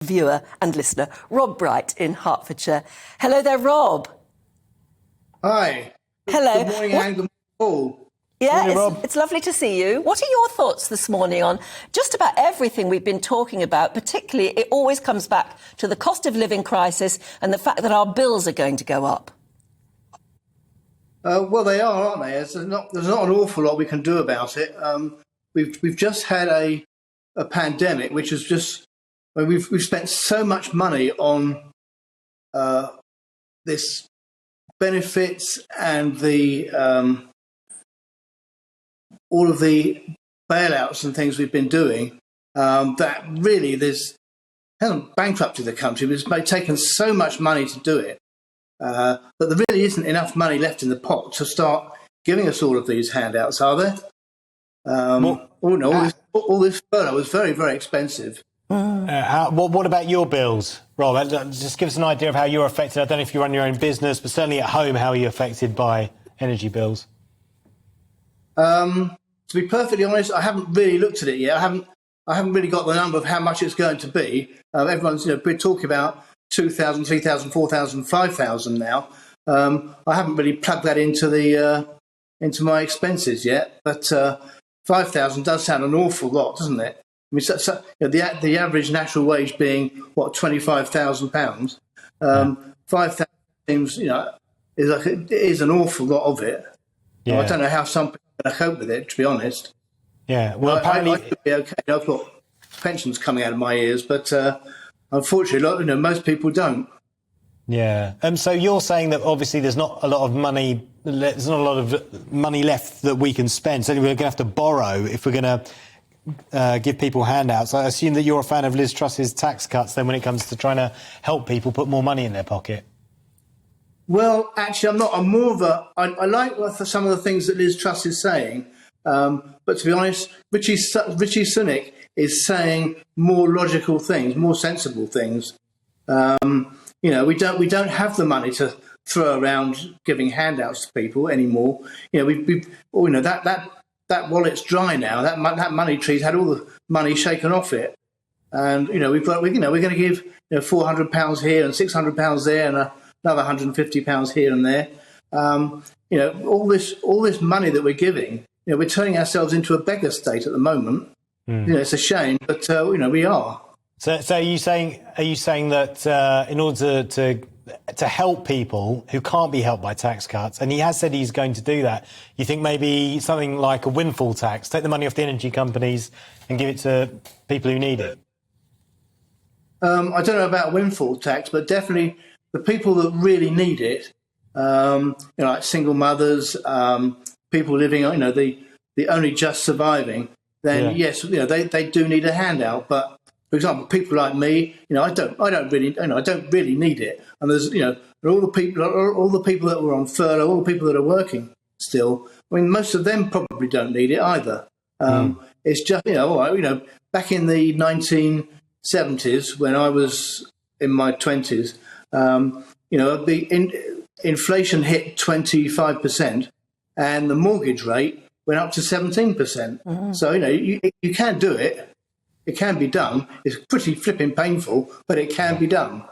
viewer and listener, Rob Bright in Hertfordshire. Hello there, Rob. Hi. Hello. Good morning, Anne. Good morning, Paul. Yeah, it's lovely to see you. What are your thoughts this morning on just about everything we've been talking about? Particularly, it always comes back to the cost of living crisis and the fact that our bills are going to go up. Well, they are, aren't they? There's not an awful lot we can do about it. We've just had a pandemic, which is just we've spent so much money on this benefits and the all of the bailouts and things we've been doing that really hasn't bankrupted the country, but it's taken so much money to do it. But there really isn't enough money left in the pot to start giving us all of these handouts, are there? All this furlough was very, very expensive. What about your bills, Rob? Just give us an idea of how you're affected. I don't know if you run your own business, but certainly at home, how are you affected by energy bills? To be perfectly honest, I haven't really looked at it yet. I haven't really got the number of how much it's going to be. Everyone's, we're talking about 2,000, 3,000, 4,000, 5,000 now. I haven't really plugged that into my expenses yet, but 5,000 does sound an awful lot, doesn't it? I mean, the average national wage being what, £25,000. 5,000 seems, is an awful lot of it. Yeah. I don't know how some people are going to cope with it, to be honest. Yeah, well, apparently I could be okay. I've got pensions coming out of my ears, but unfortunately, most people don't. Yeah. So you're saying that obviously there's not a lot of money. There's not a lot of money left that we can spend. So we're going to have to borrow if we're going to give people handouts. I assume that you're a fan of Liz Truss's tax cuts. Then, when it comes to trying to help people put more money in their pocket. Well, actually, I'm not. I'm more of a. I like some of the things that Liz Truss is saying, but to be honest, Richie Sunak is saying more logical things, more sensible things. We don't have the money to throw around giving handouts to people anymore. That wallet's dry now. That money tree's had all the money shaken off it, and we're going to give £400 here and £600 there and another £150 here and there. All this money that we're giving, we're turning ourselves into a beggar state at the moment. It's a shame, but we are. So are you saying that in order to help people who can't be helped by tax cuts, and he has said he's going to do that, you think maybe something like a windfall tax, take the money off the energy companies and give it to people who need it? I don't know about windfall tax, but definitely the people that really need it, like single mothers, people living, the only just surviving, then yes, they do need a handout. But for example, people like me, I don't really need it. And there's, all the people that were on furlough, all the people that are working still. I mean, most of them probably don't need it either. It's just, back in the 1970s when I was in my 20s, inflation hit 25%, and the mortgage rate went up to 17%. So you can do it. It can be done. It's pretty flipping painful, but it can be done.